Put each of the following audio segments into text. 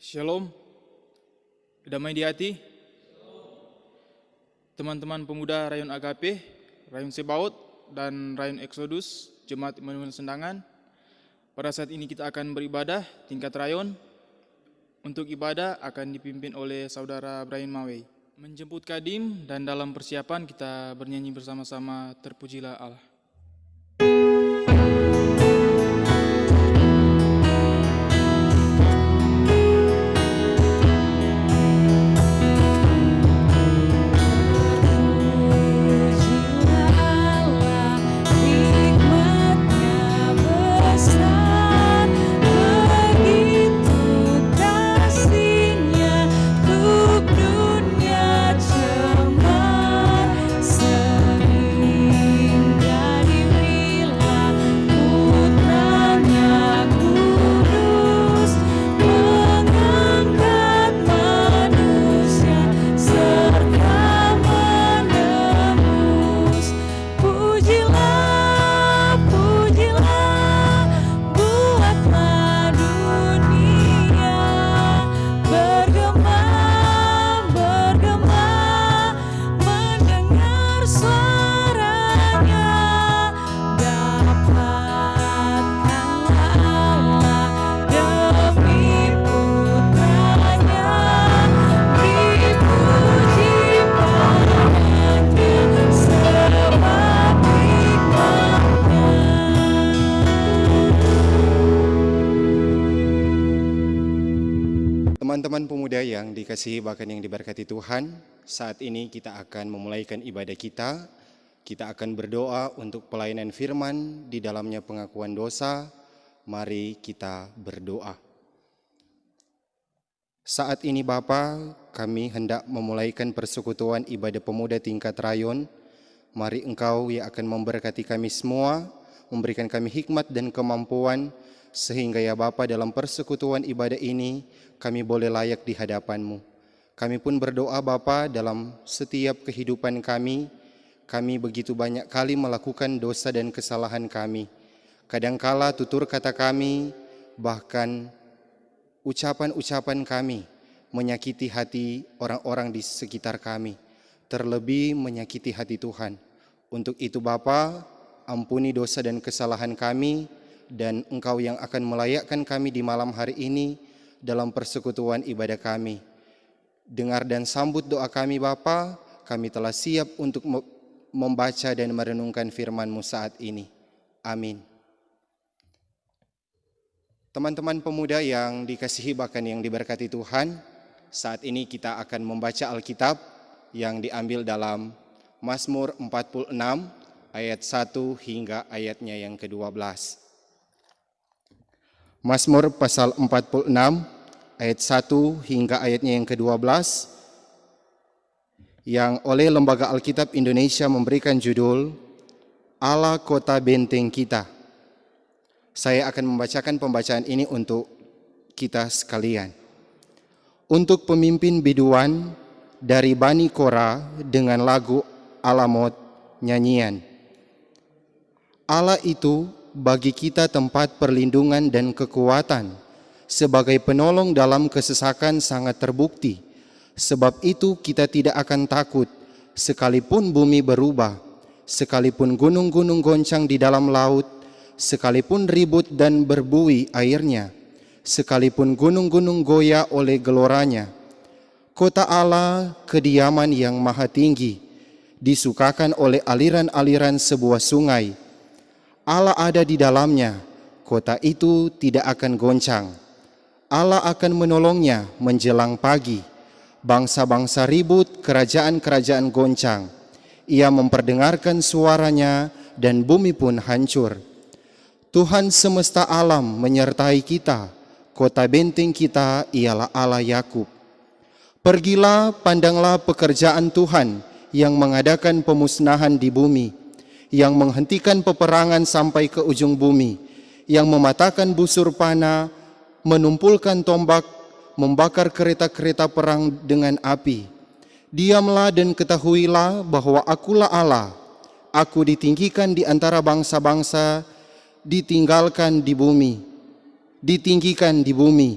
Shalom, damai di hati. Teman-teman pemuda Rayon Agape, Rayon Sebaot, dan Rayon Exodus, Jemaat Immanuel Sendangan. Pada saat ini kita akan beribadah tingkat rayon. Untuk ibadah akan dipimpin oleh Saudara Brian Mawei. Menjemput Kadim dan dalam persiapan kita bernyanyi bersama-sama Terpujilah Allah. Teman-teman pemuda yang dikasihi bahkan yang diberkati Tuhan, saat ini kita akan memulaikan ibadah kita. Kita akan berdoa untuk pelayanan firman, di dalamnya pengakuan dosa. Mari kita berdoa. Saat ini Bapa, kami hendak memulaikan persekutuan ibadah pemuda tingkat rayon. Mari Engkau yang akan memberkati kami semua, memberikan kami hikmat dan kemampuan, sehingga ya Bapa dalam persekutuan ibadah ini kami boleh layak di hadapan-Mu. Kami pun berdoa Bapa dalam setiap kehidupan kami begitu banyak kali melakukan dosa dan kesalahan kami. Kadangkala tutur kata kami, bahkan ucapan-ucapan kami menyakiti hati orang-orang di sekitar kami, terlebih menyakiti hati Tuhan. Untuk itu Bapa, ampuni dosa dan kesalahan kami, dan Engkau yang akan melayakkan kami di malam hari ini dalam persekutuan ibadah kami. Dengar dan sambut doa kami Bapa, kami telah siap untuk membaca dan merenungkan firman-Mu saat ini. Amin. Teman-teman pemuda yang dikasihi bahkan yang diberkati Tuhan, saat ini kita akan membaca Alkitab yang diambil dalam Mazmur 46 ayat 1 hingga ayatnya yang ke-12. Mazmur pasal 46 ayat 1 hingga ayatnya yang ke-12 yang oleh Lembaga Alkitab Indonesia memberikan judul Allah Kota Benteng Kita. Saya akan membacakan pembacaan ini untuk kita sekalian. Untuk pemimpin biduan dari Bani Korah dengan lagu Alamot nyanyian. Allah itu bagi kita tempat perlindungan dan kekuatan, sebagai penolong dalam kesesakan sangat terbukti. Sebab itu kita tidak akan takut, sekalipun bumi berubah, sekalipun gunung-gunung goncang di dalam laut, sekalipun ribut dan berbuih airnya, sekalipun gunung-gunung goyah oleh geloranya. Kota Allah, kediaman yang maha tinggi, disukakan oleh aliran-aliran sebuah sungai. Allah ada di dalamnya, kota itu tidak akan goncang. Allah akan menolongnya menjelang pagi. Bangsa-bangsa ribut, kerajaan-kerajaan goncang. Ia memperdengarkan suaranya dan bumi pun hancur. Tuhan semesta alam menyertai kita, kota benteng kita ialah Allah Yakub. Pergilah, pandanglah pekerjaan Tuhan yang mengadakan pemusnahan di bumi, yang menghentikan peperangan sampai ke ujung bumi, yang mematahkan busur panah, menumpulkan tombak, membakar kereta-kereta perang dengan api. Diamlah dan ketahuilah bahwa akulah Allah. Aku ditinggikan di antara bangsa-bangsa, ditinggikan di bumi.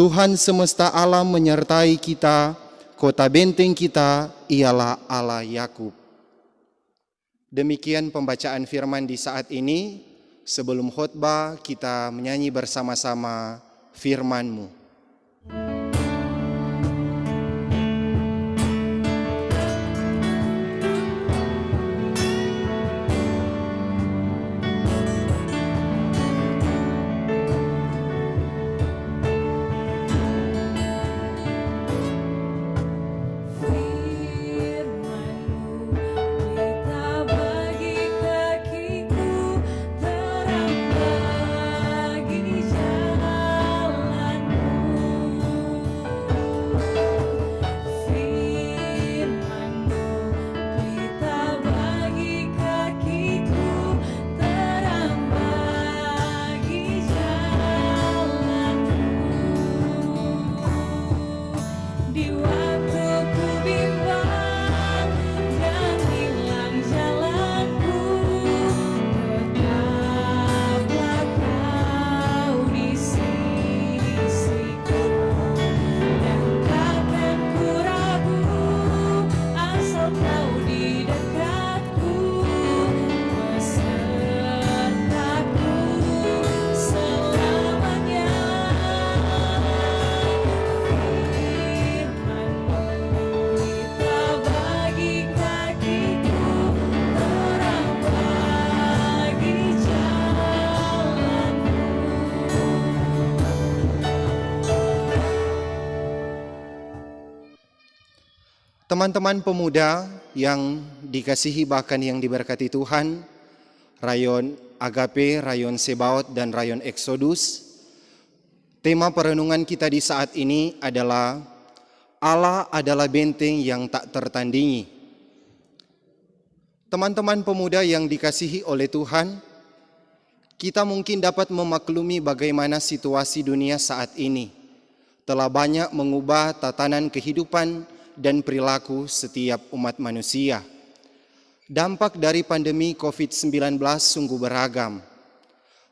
Tuhan semesta alam menyertai kita, kota benteng kita ialah Allah Yakub. Demikian pembacaan firman di saat ini. Sebelum khotbah kita menyanyi bersama-sama firman-Mu. Teman-teman pemuda yang dikasihi bahkan yang diberkati Tuhan, Rayon Agape, Rayon Sebaot, dan Rayon Exodus, tema perenungan kita di saat ini adalah Allah adalah benteng yang tak tertandingi. Teman-teman pemuda yang dikasihi oleh Tuhan, kita mungkin dapat memaklumi bagaimana situasi dunia saat ini telah banyak mengubah tatanan kehidupan dan perilaku setiap umat manusia. Dampak dari pandemi COVID-19 sungguh beragam,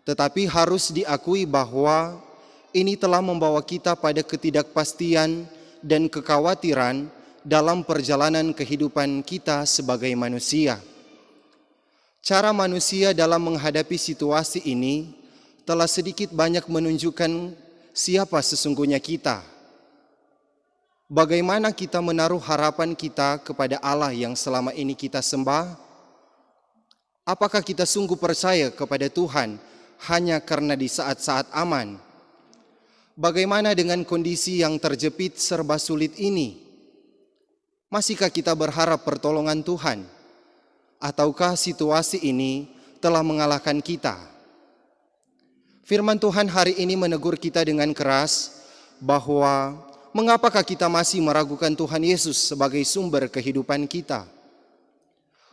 tetapi harus diakui bahwa ini telah membawa kita pada ketidakpastian dan kekhawatiran dalam perjalanan kehidupan kita sebagai manusia. Cara manusia dalam menghadapi situasi ini telah sedikit banyak menunjukkan siapa sesungguhnya kita. Bagaimana kita menaruh harapan kita kepada Allah yang selama ini kita sembah? Apakah kita sungguh percaya kepada Tuhan hanya karena di saat-saat aman? Bagaimana dengan kondisi yang terjepit serba sulit ini? Masihkah kita berharap pertolongan Tuhan? Ataukah situasi ini telah mengalahkan kita? Firman Tuhan hari ini menegur kita dengan keras bahwa mengapakah kita masih meragukan Tuhan Yesus sebagai sumber kehidupan kita?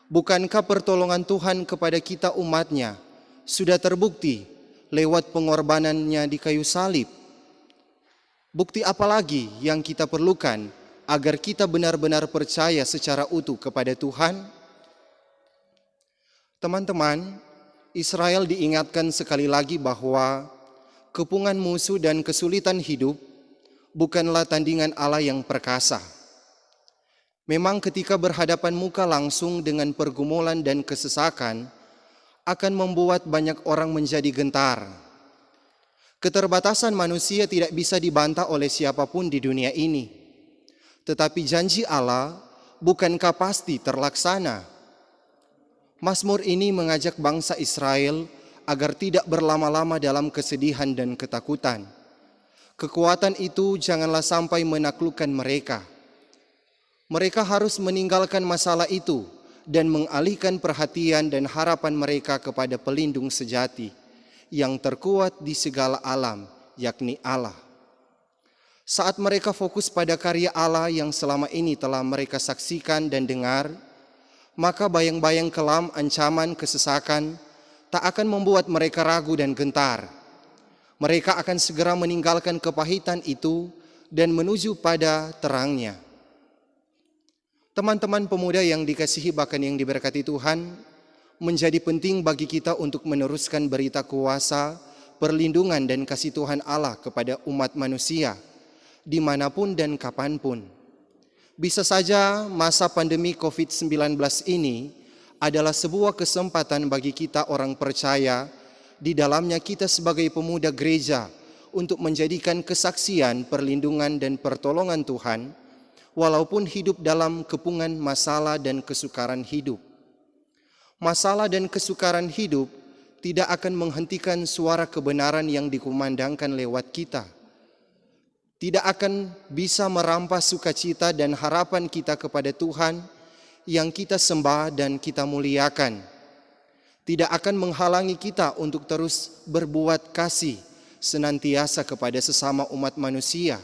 Bukankah pertolongan Tuhan kepada kita umatnya sudah terbukti lewat pengorbanannya di kayu salib? Bukti apa lagi yang kita perlukan agar kita benar-benar percaya secara utuh kepada Tuhan? Teman-teman, Israel diingatkan sekali lagi bahwa kepungan musuh dan kesulitan hidup bukanlah tandingan Allah yang perkasa. Memang ketika berhadapan muka langsung dengan pergumulan dan kesesakan akan membuat banyak orang menjadi gentar. Keterbatasan manusia tidak bisa dibantah oleh siapapun di dunia ini. Tetapi janji Allah bukankah pasti terlaksana? Mazmur ini mengajak bangsa Israel agar tidak berlama-lama dalam kesedihan dan ketakutan. Kekuatan itu janganlah sampai menaklukkan mereka. Mereka harus meninggalkan masalah itu dan mengalihkan perhatian dan harapan mereka kepada pelindung sejati yang terkuat di segala alam, yakni Allah. Saat mereka fokus pada karya Allah yang selama ini telah mereka saksikan dan dengar, maka bayang-bayang kelam, ancaman, kesesakan tak akan membuat mereka ragu dan gentar. Mereka akan segera meninggalkan kepahitan itu dan menuju pada terangnya. Teman-teman pemuda yang dikasihi bahkan yang diberkati Tuhan, menjadi penting bagi kita untuk meneruskan berita kuasa perlindungan dan kasih Tuhan Allah kepada umat manusia, dimanapun dan kapanpun. Bisa saja masa pandemi COVID-19 ini adalah sebuah kesempatan bagi kita orang percaya, di dalamnya kita sebagai pemuda gereja, untuk menjadikan kesaksian perlindungan dan pertolongan Tuhan, walaupun hidup dalam kepungan masalah dan kesukaran hidup. Masalah dan kesukaran hidup tidak akan menghentikan suara kebenaran yang dikumandangkan lewat kita. Tidak akan bisa merampas sukacita dan harapan kita kepada Tuhan yang kita sembah dan kita muliakan. Tidak akan menghalangi kita untuk terus berbuat kasih senantiasa kepada sesama umat manusia.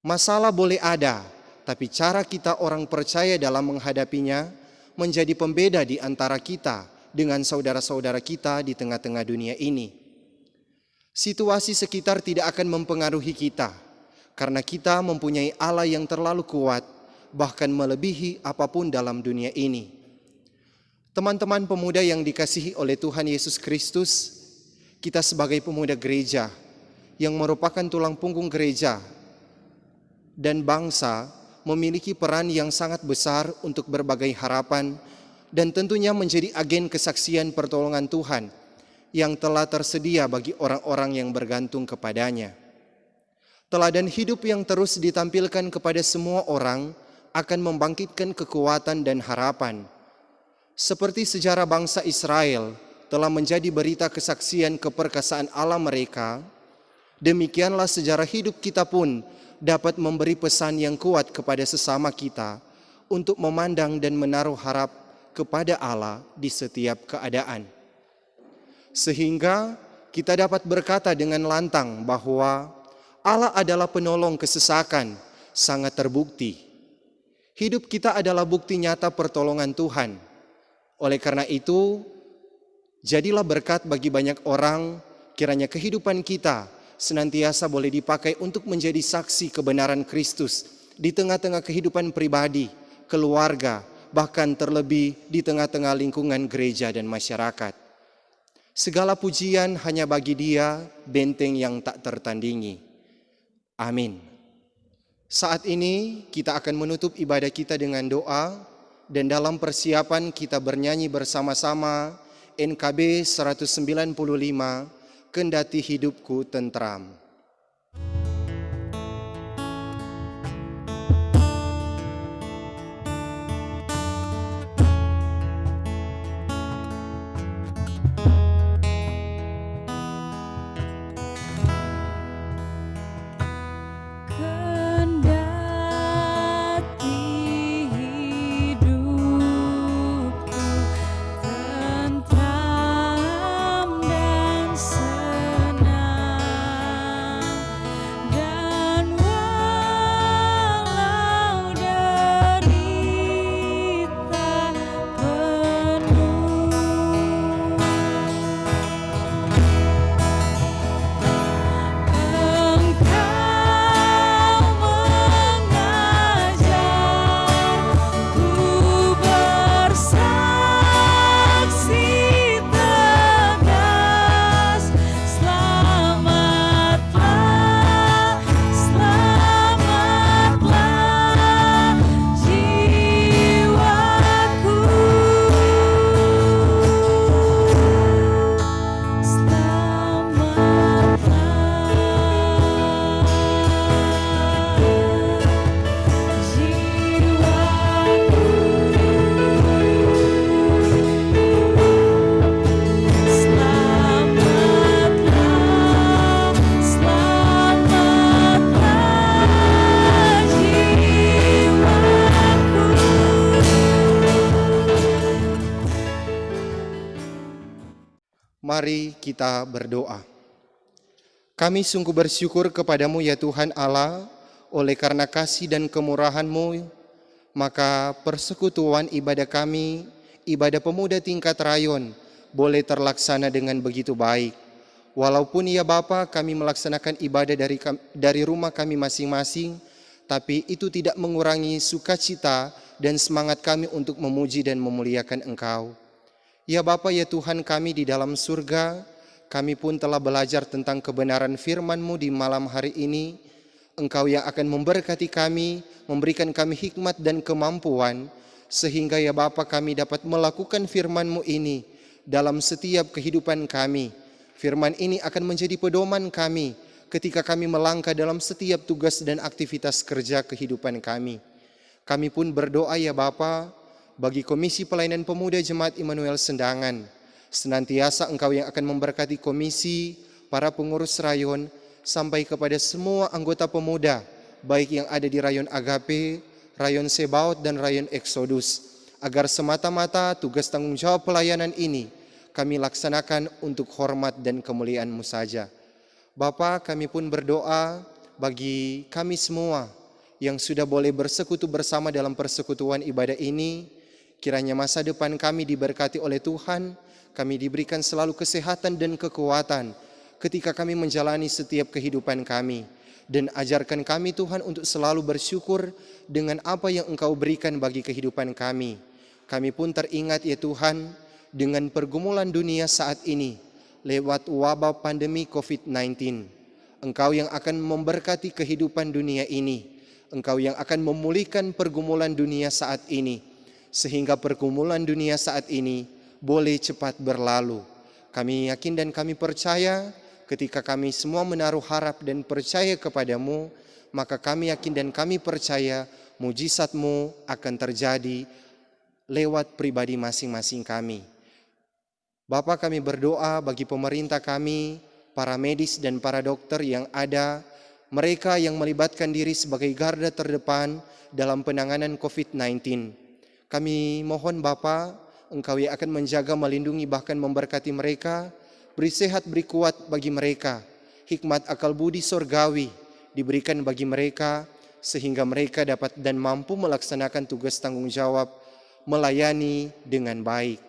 Masalah boleh ada, tapi cara kita orang percaya dalam menghadapinya menjadi pembeda di antara kita dengan saudara-saudara kita di tengah-tengah dunia ini. Situasi sekitar tidak akan mempengaruhi kita, karena kita mempunyai Allah yang terlalu kuat, bahkan melebihi apapun dalam dunia ini. Teman-teman pemuda yang dikasihi oleh Tuhan Yesus Kristus, kita sebagai pemuda gereja yang merupakan tulang punggung gereja dan bangsa memiliki peran yang sangat besar untuk berbagai harapan dan tentunya menjadi agen kesaksian pertolongan Tuhan yang telah tersedia bagi orang-orang yang bergantung kepadanya. Teladan hidup yang terus ditampilkan kepada semua orang akan membangkitkan kekuatan dan harapan. Seperti sejarah bangsa Israel telah menjadi berita kesaksian keperkasaan Allah mereka, demikianlah sejarah hidup kita pun dapat memberi pesan yang kuat kepada sesama kita untuk memandang dan menaruh harap kepada Allah di setiap keadaan. Sehingga kita dapat berkata dengan lantang bahwa Allah adalah penolong kesesakan, sangat terbukti. Hidup kita adalah bukti nyata pertolongan Tuhan. Oleh karena itu, jadilah berkat bagi banyak orang, kiranya kehidupan kita senantiasa boleh dipakai untuk menjadi saksi kebenaran Kristus di tengah-tengah kehidupan pribadi, keluarga, bahkan terlebih di tengah-tengah lingkungan gereja dan masyarakat. Segala pujian hanya bagi Dia, benteng yang tak tertandingi. Amin. Saat ini kita akan menutup ibadah kita dengan doa, dan dalam persiapan kita bernyanyi bersama-sama NKB 195, Kendati hidupku tentram. Mari kita berdoa. Kami sungguh bersyukur kepadamu ya Tuhan Allah, oleh karena kasih dan kemurahan-Mu, maka persekutuan ibadah kami, ibadah pemuda tingkat rayon, boleh terlaksana dengan begitu baik. Walaupun ya Bapa kami melaksanakan ibadah dari rumah kami masing-masing, tapi itu tidak mengurangi sukacita dan semangat kami untuk memuji dan memuliakan Engkau. Ya Bapa ya Tuhan kami di dalam surga, kami pun telah belajar tentang kebenaran firman-Mu di malam hari ini. Engkau yang akan memberkati kami, memberikan kami hikmat dan kemampuan, sehingga ya Bapa kami dapat melakukan firman-Mu ini dalam setiap kehidupan kami. Firman ini akan menjadi pedoman kami ketika kami melangkah dalam setiap tugas dan aktivitas kerja kehidupan kami. Kami pun berdoa ya Bapa, bagi Komisi Pelayanan Pemuda Jemaat Immanuel Sendangan, senantiasa Engkau yang akan memberkati komisi, para pengurus rayon, sampai kepada semua anggota pemuda, baik yang ada di rayon Agape, rayon Sebaot, dan rayon Exodus, agar semata-mata tugas tanggung jawab pelayanan ini kami laksanakan untuk hormat dan kemuliaan-Mu saja. Bapa, kami pun berdoa bagi kami semua yang sudah boleh bersekutu bersama dalam persekutuan ibadah ini, kiranya masa depan kami diberkati oleh Tuhan, kami diberikan selalu kesehatan dan kekuatan ketika kami menjalani setiap kehidupan kami. Dan ajarkan kami Tuhan untuk selalu bersyukur dengan apa yang Engkau berikan bagi kehidupan kami. Kami pun teringat ya Tuhan dengan pergumulan dunia saat ini lewat wabah pandemi COVID-19. Engkau yang akan memberkati kehidupan dunia ini. Engkau yang akan memulihkan pergumulan dunia saat ini. Sehingga pergumulan dunia saat ini boleh cepat berlalu. Kami yakin dan kami percaya ketika kami semua menaruh harap dan percaya kepadamu, maka kami yakin dan kami percaya mujizat-Mu akan terjadi lewat pribadi masing-masing kami. Bapa, kami berdoa bagi pemerintah kami, para medis dan para dokter yang ada, mereka yang melibatkan diri sebagai garda terdepan dalam penanganan COVID-19. Kami mohon Bapa, Engkau yang akan menjaga, melindungi, bahkan memberkati mereka, beri sehat, beri kuat bagi mereka, hikmat akal budi sorgawi diberikan bagi mereka, sehingga mereka dapat dan mampu melaksanakan tugas tanggung jawab melayani dengan baik.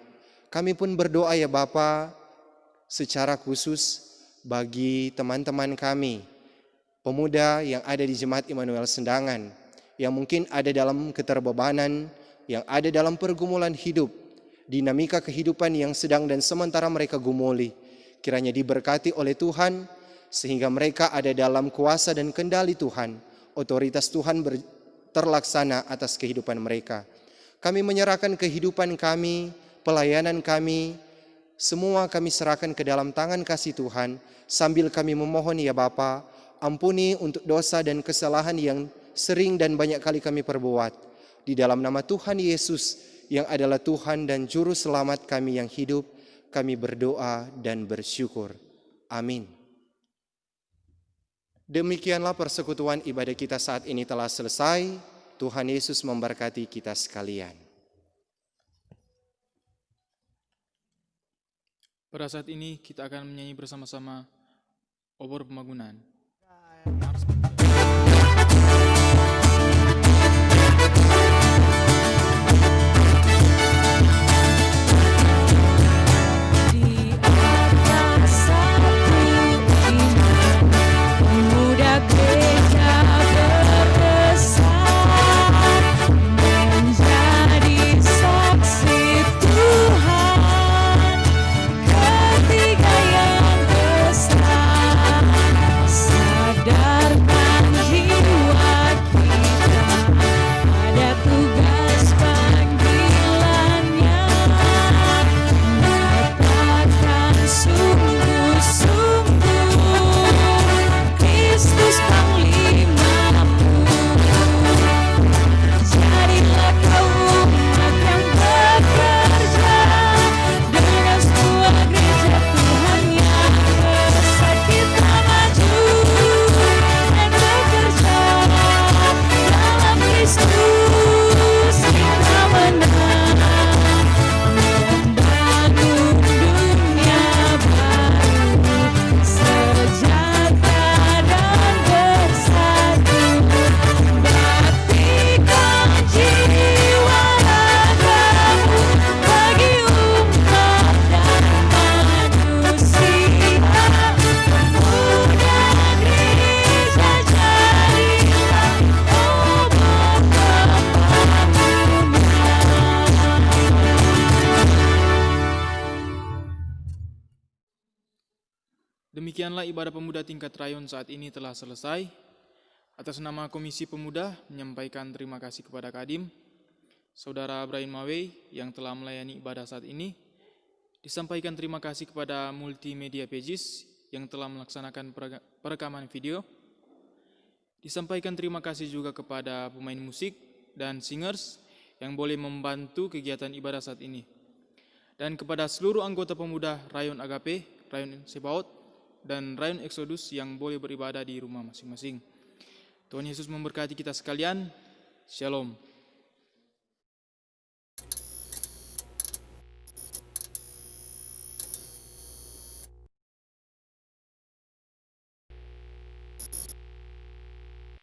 Kami pun berdoa ya Bapa, secara khusus bagi teman-teman kami, pemuda yang ada di Jemaat Immanuel Sendangan, yang mungkin ada dalam keterbebanan, yang ada dalam pergumulan hidup, dinamika kehidupan yang sedang dan sementara mereka gumuli. Kiranya diberkati oleh Tuhan, sehingga mereka ada dalam kuasa dan kendali Tuhan, otoritas Tuhan terlaksana atas kehidupan mereka. Kami menyerahkan kehidupan kami, pelayanan kami, semua kami serahkan ke dalam tangan kasih Tuhan, sambil kami memohon ya Bapa, ampuni untuk dosa dan kesalahan yang sering dan banyak kali kami perbuat. Di dalam nama Tuhan Yesus yang adalah Tuhan dan Juru Selamat kami yang hidup, kami berdoa dan bersyukur. Amin. Demikianlah persekutuan ibadah kita saat ini telah selesai. Tuhan Yesus memberkati kita sekalian. Pada saat ini kita akan menyanyi bersama-sama Obor Pembangunan. Sadarkan Demikianlah ibadah pemuda tingkat rayon saat ini telah selesai. Atas nama Komisi Pemuda menyampaikan terima kasih kepada Kadim, Saudara Brian Mawei yang telah melayani ibadah saat ini. Disampaikan terima kasih kepada Multimedia Pages yang telah melaksanakan perekaman video. Disampaikan terima kasih juga kepada pemain musik dan singers yang boleh membantu kegiatan ibadah saat ini. Dan kepada seluruh anggota pemuda Rayon Agape, Rayon Sebaot, dan Rayon Exodus yang boleh beribadah di rumah masing-masing. Tuhan Yesus memberkati kita sekalian. Shalom.